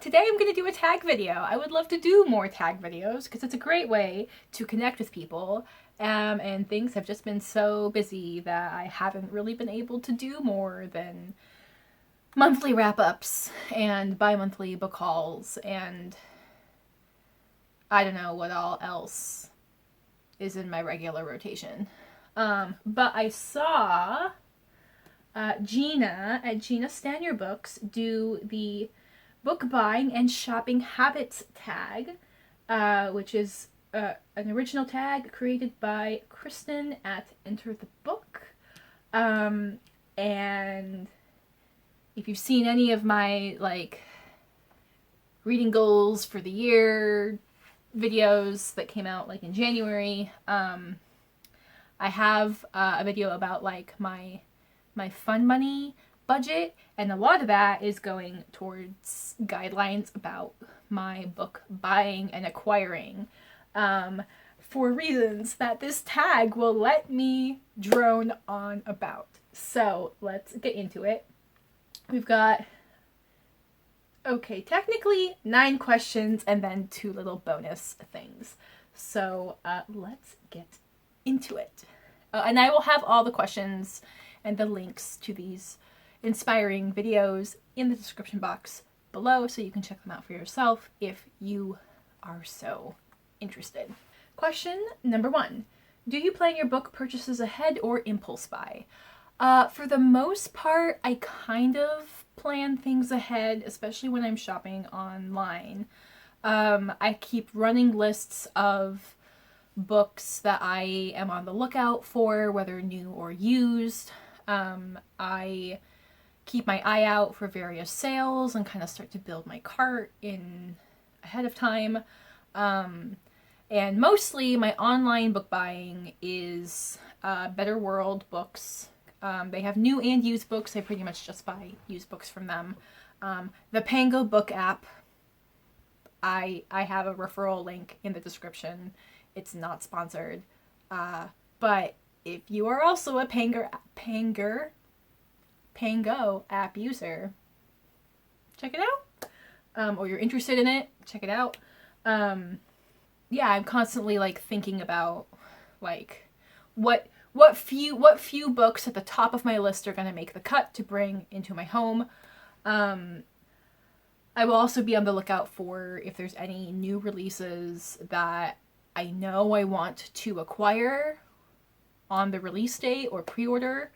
Today I'm going to do a tag video. I would love to do more tag videos because it's a great way to connect with people. And things have just been so busy that I haven't really been able to do more than monthly wrap-ups and bi-monthly book hauls and I don't know what all else is in my regular rotation. But I saw GINA at GINA STANYER'S do the book buying and shopping habits tag, which is an original tag created by Kristen at Enter the Book. And if you've seen any of my reading goals for the year videos that came out in January, I have a video about my fun money budget, and a lot of that is going towards guidelines about my book buying and acquiring, for reasons that this tag will let me drone on about. So let's get into it. We've got, technically 9 questions and then 2 little bonus things. So let's get into it. And I will have all the questions and the links to these inspiring videos in the description box below, so you can check them out for yourself if you are so interested. Question number 1. Do you plan your book purchases ahead or impulse buy? For the most part, I kind of plan things ahead, especially when I'm shopping online. I keep running lists of books that I am on the lookout for, whether new or used. I keep my eye out for various sales and kind of start to build my cart in ahead of time. And mostly my online book buying is Better World books. They have new and used books. I pretty much just buy used books from them. The Pango book app, I have a referral link in the description. It's not sponsored. But if you are also a Pango app user, check it out. Or you're interested in it, check it out. Yeah, I'm constantly thinking about what few books at the top of my list are going to make the cut to bring into my home. I will also be on the lookout for if there's any new releases that I know I want to acquire on the release date or pre-order.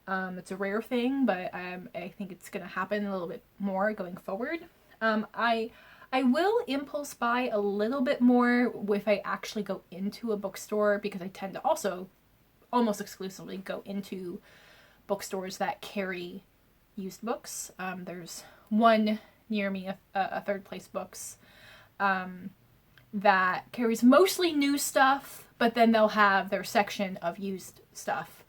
It's a rare thing, but I think it's going to happen a little bit more going forward. I will impulse buy a little bit more if I actually go into a bookstore, because I tend to also almost exclusively go into bookstores that carry used books. There's one near me, a Third Place Books, that carries mostly new stuff, but then they'll have their section of used stuff.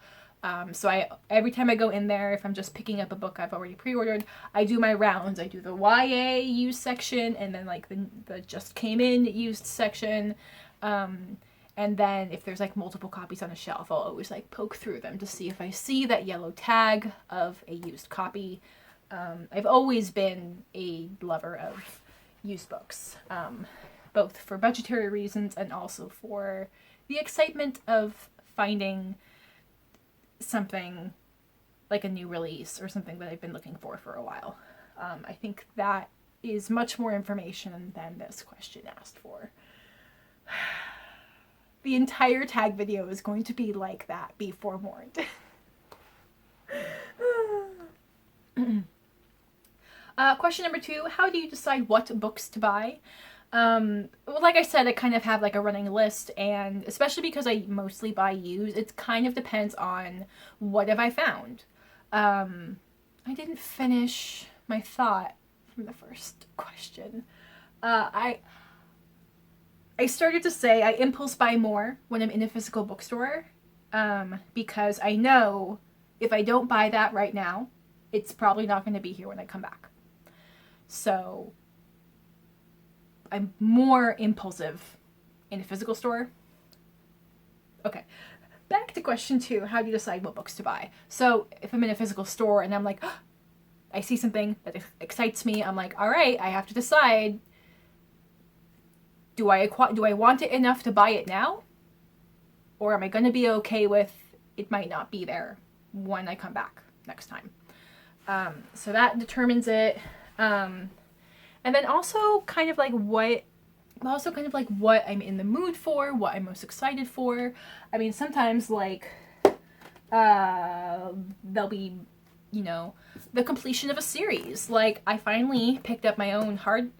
So every time I go in there, if I'm just picking up a book I've already pre-ordered, I do my rounds. I do the YA used section, and then the just came in used section. And then if there's multiple copies on a shelf, I'll always poke through them to see if I see that yellow tag of a used copy. I've always been a lover of used books, both for budgetary reasons and also for the excitement of finding something like a new release or something that I've been looking for a while. I think that is much more information than this question asked for. The entire tag video is going to be like that, be forewarned. Question number 2, how do you decide what books to buy? Well, like I said, I kind of have a running list, and especially because I mostly buy used, it kind of depends on what have I found. I didn't finish my thought from the first question. I started to say I impulse buy more when I'm in a physical bookstore, because I know if I don't buy that right now, it's probably not going to be here when I come back. So I'm more impulsive in a physical store. Okay, back to question 2. How do you decide what books to buy? So if I'm in a physical store and I'm like, oh, I see something that excites me. I'm like, all right, I have to decide. Do I want it enough to buy it now? Or am I going to be okay with it might not be there when I come back next time? So that determines it. And then also kind of like what I'm in the mood for, what I'm most excited for. I mean, sometimes like there'll be, you know, the completion of a series. Like I finally picked up my own hard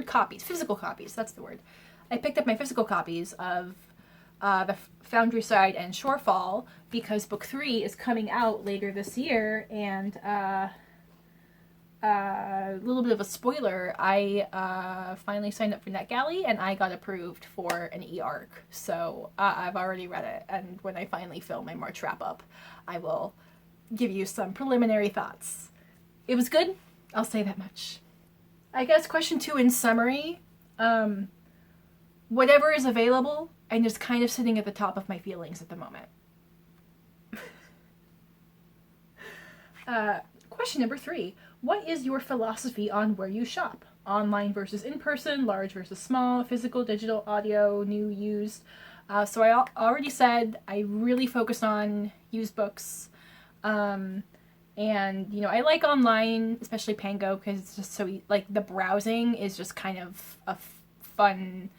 copies, physical copies. That's the word. I picked up my physical copies of the Foundryside and Shorefall because book 3 is coming out later this year, and a little bit of a spoiler, I finally signed up for NetGalley and I got approved for an e-arc. So I've already read it, and when I finally film my March wrap-up, I will give you some preliminary thoughts. It was good, I'll say that much. I guess question 2 in summary, whatever is available, I'm just kind of sitting at the top of my feelings at the moment. Question number 3. What is your philosophy on where you shop? Online versus in-person, large versus small, physical, digital, audio, new, used. So I already said I really focus on used books. And, you know, I like online, especially Pango, because it's just so, like, the browsing is just kind of a fun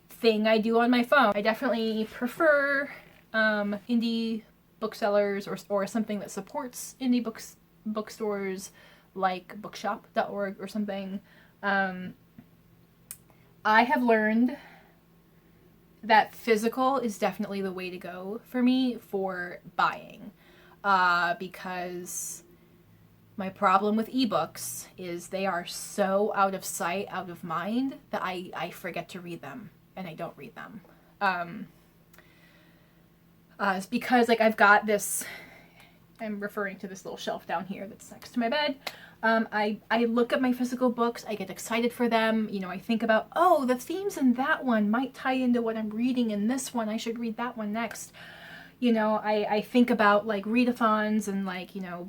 thing I do on my phone. I definitely prefer indie booksellers or something that supports indie bookstores like bookshop.org or something. I have learned that physical is definitely the way to go for me for buying, because my problem with ebooks is they are so out of sight, out of mind, that I forget to read them, and I don't read them. It's because, like, I've got this, I'm referring to this little shelf down here that's next to my bed. I look at my physical books, I get excited for them, you know, I think about, oh, the themes in that one might tie into what I'm reading in this one, I should read that one next. You know, I think about, like, readathons and, like, you know,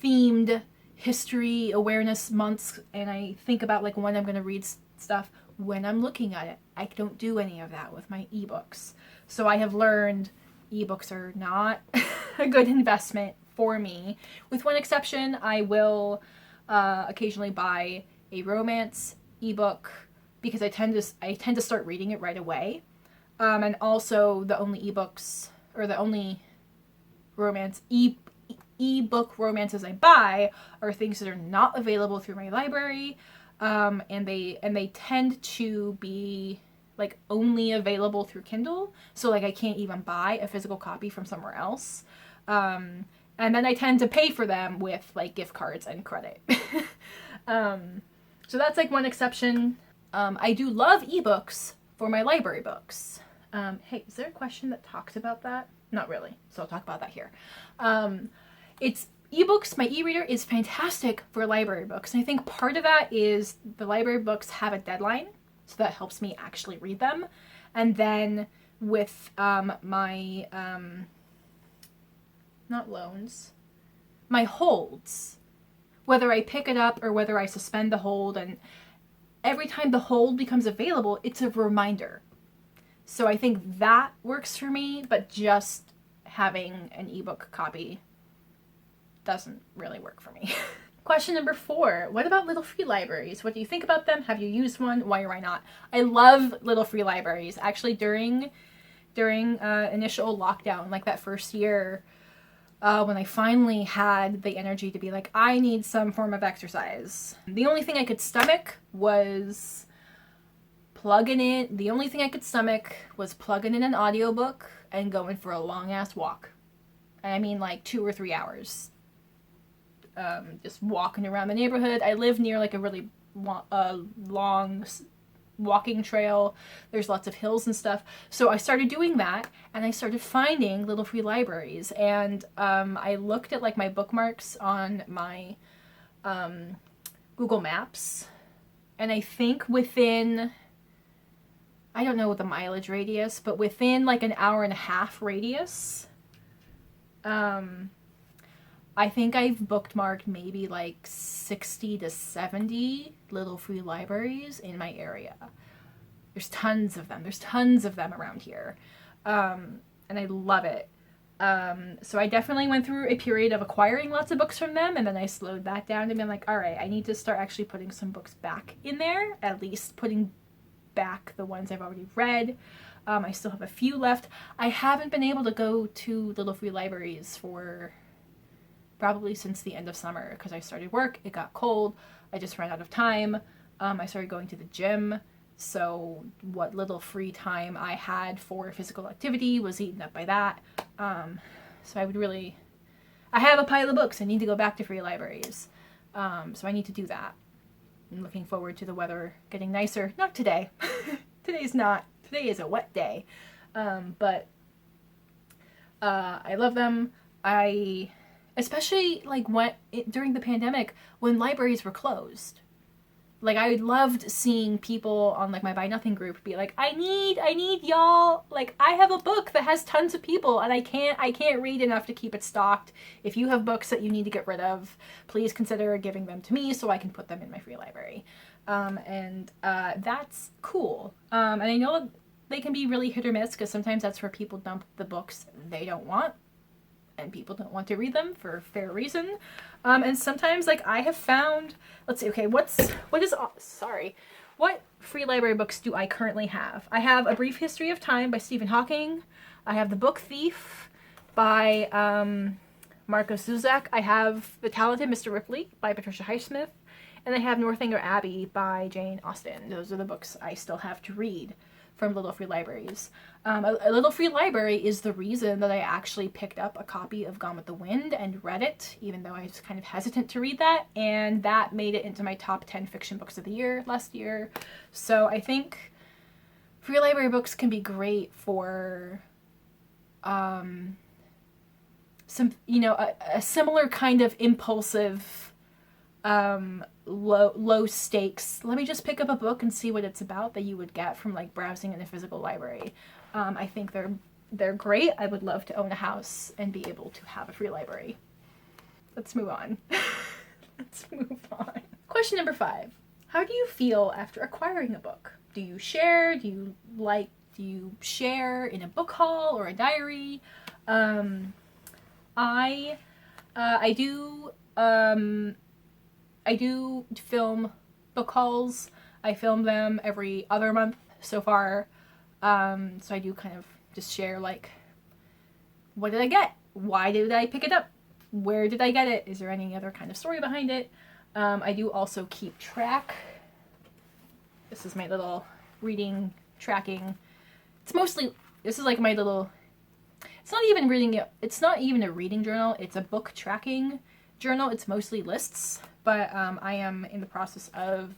themed history awareness months, and I think about, like, when I'm going to read stuff when I'm looking at it. I don't do any of that with my ebooks. So I have learned ebooks are not a good investment for me. With one exception, I will occasionally buy a romance ebook because I tend to start reading it right away. And also the only ebooks, or the only romance ebook romances I buy are things that are not available through my library, and they tend to be like only available through Kindle, so like I can't even buy a physical copy from somewhere else. And then I tend to pay for them with like gift cards and credit. So that's like one exception. I do love ebooks for my library books. Hey, is there a question that talks about that? Not really, so I'll talk about that here. It's ebooks, my e-reader is fantastic for library books. And I think part of that is the library books have a deadline, so that helps me actually read them. And then with my, not loans, my holds, whether I pick it up or whether I suspend the hold, and every time the hold becomes available, it's a reminder. So I think that works for me, but just having an ebook copy doesn't really work for me. Question number 4. What about little free libraries? What do you think about them? Have you used one? Why or why not? I love little free libraries. Actually, during initial lockdown, like that first year, when I finally had the energy to be like, I need some form of exercise. The only thing I could stomach was plugging in an audiobook and going for a long ass walk. I mean like 2 or 3 hours. Just walking around the neighborhood. I live near like a really long walking trail. There's lots of hills and stuff. So I started doing that, and I started finding little free libraries. And I looked at like my bookmarks on my Google Maps, and I think within, I don't know the mileage radius, but within like an hour and a half radius, I think I've bookmarked maybe like 60 to 70 little free libraries in my area. There's tons of them. There's tons of them around here. And I love it. So I definitely went through a period of acquiring lots of books from them, and then I slowed that down to being like, all right, I need to start actually putting some books back in there, at least putting back the ones I've already read. I still have a few left. I haven't been able to go to little free libraries for probably since the end of summer because I started work, it got cold, I just ran out of time. I started going to the gym, so what little free time I had for physical activity was eaten up by that. So I have a pile of books. I need to go back to free libraries. So I need to do that. I'm looking forward to the weather getting nicer. Not today. Today is a wet day. But I love them. Especially like during the pandemic when libraries were closed. Like I loved seeing people on like my Buy Nothing group be like, I need y'all. Like I have a book that has tons of people and I can't read enough to keep it stocked. If you have books that you need to get rid of, please consider giving them to me so I can put them in my free library. That's cool. And I know they can be really hit or miss because sometimes that's where people dump the books they don't want. And people don't want to read them for fair reason. And sometimes, like, I have found, let's see, okay, what free library books do I currently have? I have A Brief History of Time by Stephen Hawking. I have The Book Thief by Marcus Zuzak. I have The Talented Mr. Ripley by Patricia Highsmith. And I have Northanger Abbey by Jane Austen. Those are the books I still have to read from little free libraries. A little free library is the reason that I actually picked up a copy of Gone with the Wind and read it, even though I was kind of hesitant to read that, and that made it into my top 10 fiction books of the year last year. So I think free library books can be great for some, a similar kind of impulsive low stakes, let me just pick up a book and see what it's about, that you would get from like browsing in a physical library. I think they're great. I would love to own a house and be able to have a free library. Let's move on. Let's move on. Question number 5. How do you feel after acquiring a book? Do you share? Do you share in a book haul or a diary? I do film book hauls. I film them every other month so far. So I do kind of just share, like, what did I get? Why did I pick it up? Where did I get it? Is there any other kind of story behind it? I do also keep track. This is my little reading tracking. This is like my little, it's not even a reading journal. It's a book tracking journal. It's mostly lists. But I am in the process of,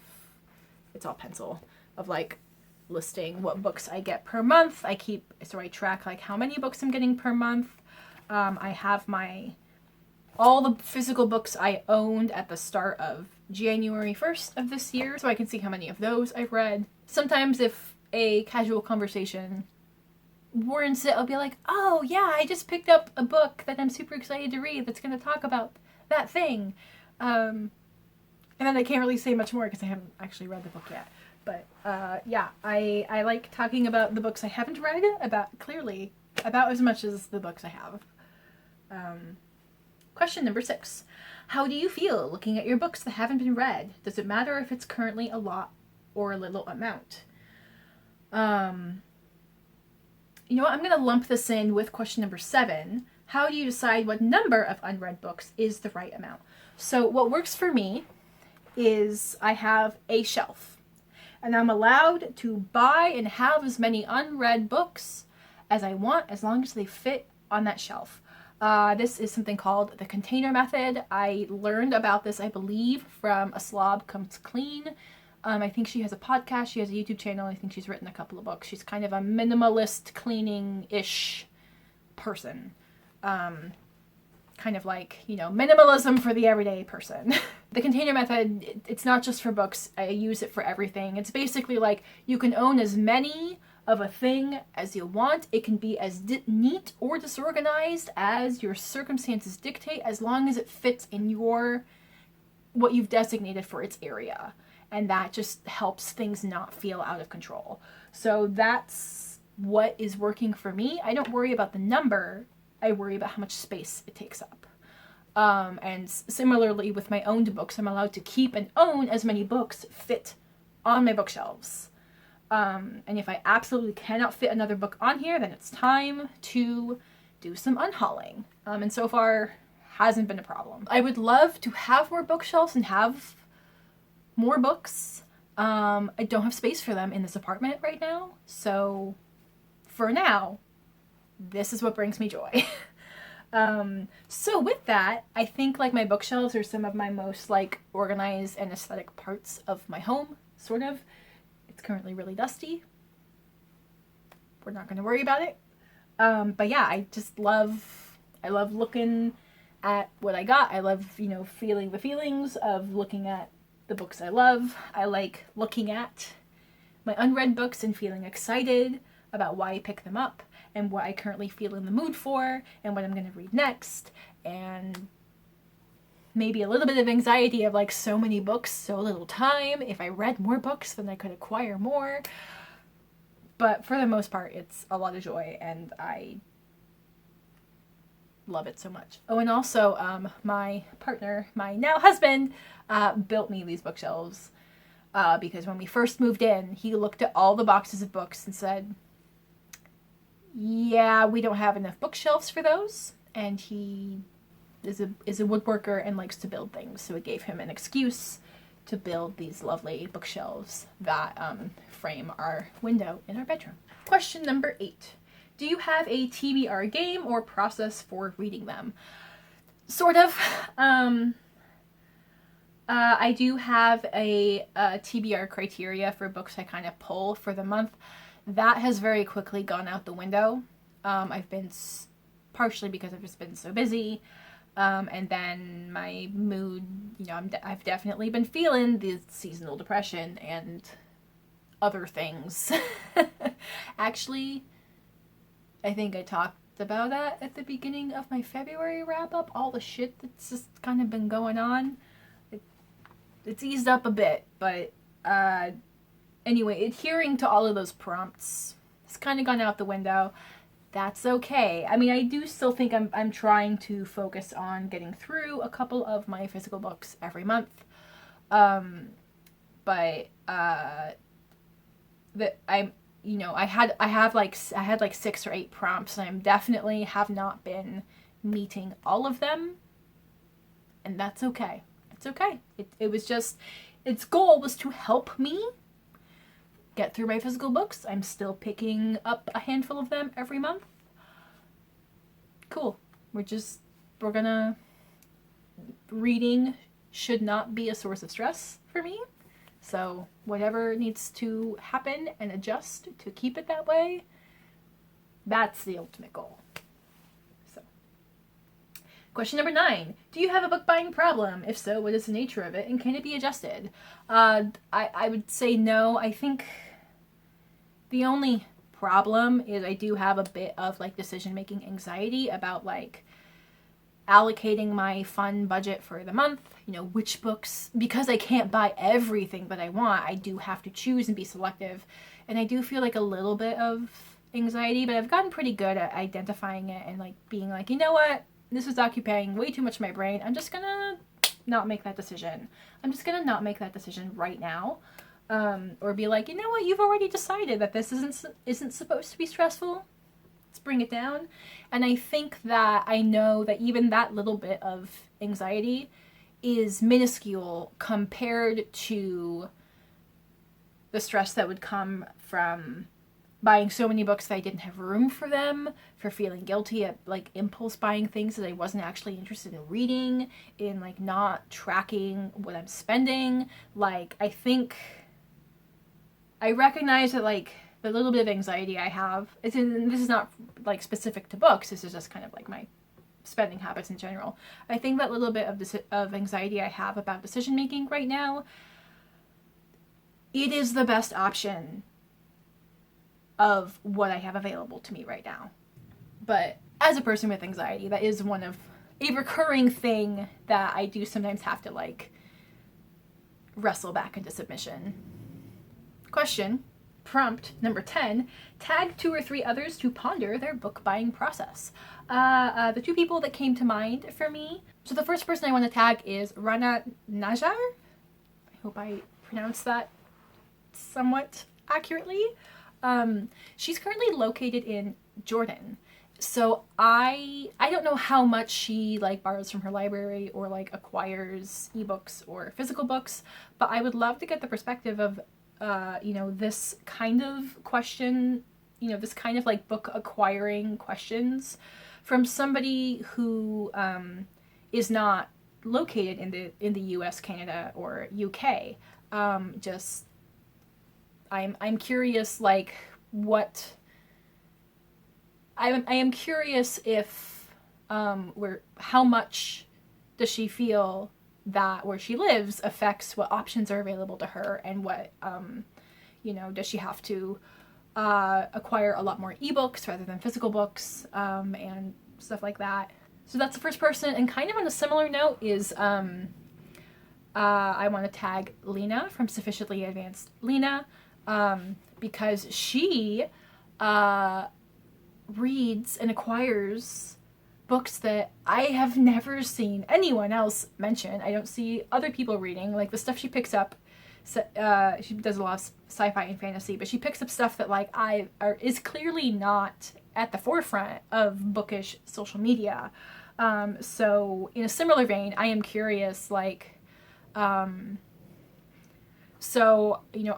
it's all pencil, of like listing what books I get per month. I track like how many books I'm getting per month. I have all the physical books I owned at the start of January 1st of this year, so I can see how many of those I've read. Sometimes if a casual conversation warrants it, I'll be like, oh yeah, I just picked up a book that I'm super excited to read that's going to talk about that thing. And then I can't really say much more because I haven't actually read the book yet. But yeah, I like talking about the books I haven't read about as much as the books I have. Question number 6. How do you feel looking at your books that haven't been read? Does it matter if it's currently a lot or a little amount? You know what? I'm going to lump this in with question number 7. How do you decide what number of unread books is the right amount? So what works for me is I have a shelf, and I'm allowed to buy and have as many unread books as I want, as long as they fit on that shelf. This is something called the container method. I learned about this, I believe, from A Slob Comes Clean. I think she has a podcast, she has a YouTube channel, I think she's written a couple of books. She's kind of a minimalist, cleaning-ish person. Kind of like, minimalism for the everyday person. The container method, it's not just for books. I use it for everything. It's basically like you can own as many of a thing as you want. It can be as neat or disorganized as your circumstances dictate, as long as it fits in what you've designated for its area. And that just helps things not feel out of control. So that's what is working for me. I don't worry about the number. I worry about how much space it takes up. And similarly with my owned books, I'm allowed to keep and own as many books fit on my bookshelves. And if I absolutely cannot fit another book on here, then it's time to do some unhauling. And so far, hasn't been a problem. I would love to have more bookshelves and have more books. I don't have space for them in this apartment right now. So for now, this is what brings me joy. So with that, I think like my bookshelves are some of my most like organized and aesthetic parts of my home, sort of. It's currently really dusty. We're not going to worry about it. But yeah, I love looking at what I got. I love, feeling the feelings of looking at the books I love. I like looking at my unread books and feeling excited about why I pick them up and what I currently feel in the mood for and what I'm going to read next. And maybe a little bit of anxiety of like so many books, so little time. If I read more books, then I could acquire more. But for the most part, it's a lot of joy and I love it so much. Oh, and also my partner, my now husband, built me these bookshelves because when we first moved in, he looked at all the boxes of books and said, yeah, we don't have enough bookshelves for those. And he is a woodworker and likes to build things. So it gave him an excuse to build these lovely bookshelves that frame our window in our bedroom. Question number 8. Do you have a TBR game or process for reading them? Sort of. I do have a TBR criteria for books I kind of pull for the month. That has very quickly gone out the window. I've been partially because I've just been so busy. And then my mood, I've definitely been feeling the seasonal depression and other things. Actually, I think I talked about that at the beginning of my February wrap-up. All the shit that's just kind of been going on. It's eased up a bit, but anyway, adhering to all of those prompts has kind of gone out the window. That's okay. I mean, I do still think I'm trying to focus on getting through a couple of my physical books every month. But that I had like 6 or 8 prompts, and I definitely have not been meeting all of them, and that's okay. It's okay. It was just, its goal was to help me get through my physical books. I'm still picking up a handful of them every month. Cool. Reading should not be a source of stress for me. So whatever needs to happen and adjust to keep it that way, that's the ultimate goal. So, question number 9. Do you have a book buying problem? If so, what is the nature of it and can it be adjusted? I would say no. I think the only problem is I do have a bit of like decision-making anxiety about like allocating my fund budget for the month, which books, because I can't buy everything that I want, I do have to choose and be selective. And I do feel like a little bit of anxiety, but I've gotten pretty good at identifying it and like being like, you know what, this is occupying way too much of my brain. I'm just gonna not make that decision. I'm just gonna not make that decision right now. Or be like, you know what, you've already decided that this isn't supposed to be stressful. Let's bring it down. And I think that I know that even that little bit of anxiety is minuscule compared to the stress that would come from buying so many books that I didn't have room for them, for feeling guilty at like impulse buying things that I wasn't actually interested in reading, in like not tracking what I'm spending. Like, I recognize that like the little bit of anxiety I have, this is not like specific to books, this is just kind of like my spending habits in general. I think that little bit of anxiety I have about decision making right now, it is the best option of what I have available to me right now. But as a person with anxiety, that is one of a recurring thing that I do sometimes have to like wrestle back into submission. Question, prompt number 10, tag 2 or 3 others to ponder their book buying process. The 2 people that came to mind for me, so the first person I want to tag is Rana Najar. I hope I pronounced that somewhat accurately. She's currently located in Jordan. So I don't know how much she like borrows from her library or like acquires ebooks or physical books, but I would love to get the perspective of this kind of question, this kind of like book acquiring questions from somebody who is not located in the US, Canada, or UK. I'm curious, like, what I am curious if how much does she feel that where she lives affects what options are available to her, and what does she have to acquire a lot more ebooks rather than physical books, and stuff like that. So that's the first person. And kind of on a similar note is I want to tag Lena from Sufficiently Advanced Lena, because she reads and acquires books that I have never seen anyone else mention. I don't see other people reading. Like, the stuff she picks up, she does a lot of sci-fi and fantasy, but she picks up stuff that like is clearly not at the forefront of bookish social media. So in a similar vein, I am curious, like, I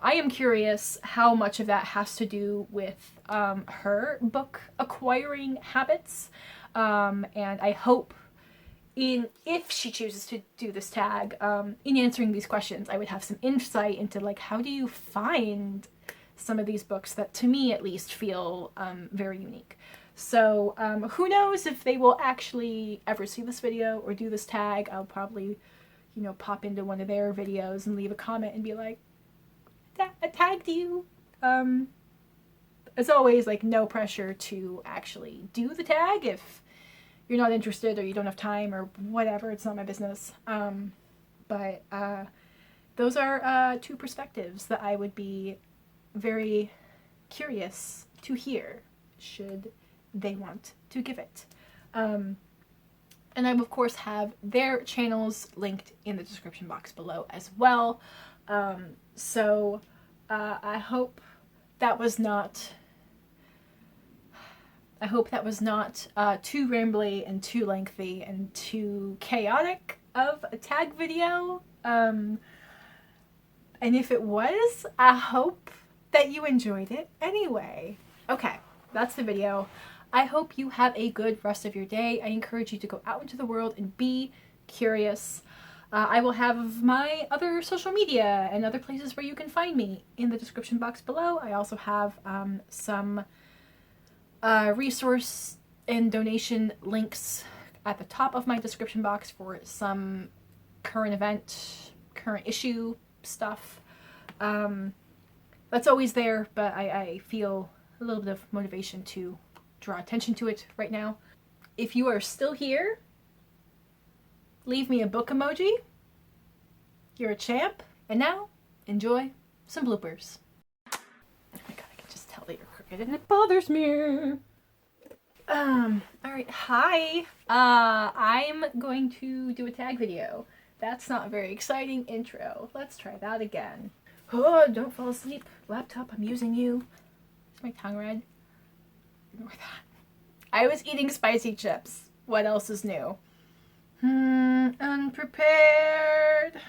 am curious how much of that has to do with her book acquiring habits, and I hope if she chooses to do this tag, in answering these questions, I would have some insight into like, how do you find some of these books that to me at least feel very unique. So who knows if they will actually ever see this video or do this tag. I'll probably pop into one of their videos and leave a comment and be like, I tagged you. As always, like, no pressure to actually do the tag if you're not interested or you don't have time or whatever. It's not my business. But those are 2 perspectives that I would be very curious to hear should they want to give it. And I, of course, have their channels linked in the description box below as well. So I hope that was not too rambly and too lengthy and too chaotic of a tag video. And if it was, I hope that you enjoyed it anyway. Okay, that's the video. I hope you have a good rest of your day. I encourage you to go out into the world and be curious. I will have my other social media and other places where you can find me in the description box below. I also have some resource and donation links at the top of my description box for some current issue stuff. That's always there, but I feel a little bit of motivation to draw attention to it right now. If you are still here, leave me a book emoji. You're a champ. And now, enjoy some bloopers. Oh my god, I can just tell that you're crooked and it bothers me. Alright, hi. I'm going to do a tag video. That's not a very exciting intro. Let's try that again. Oh, don't fall asleep. Laptop, I'm using you. Is my tongue red? Ignore that. I was eating spicy chips. What else is new? Unprepared.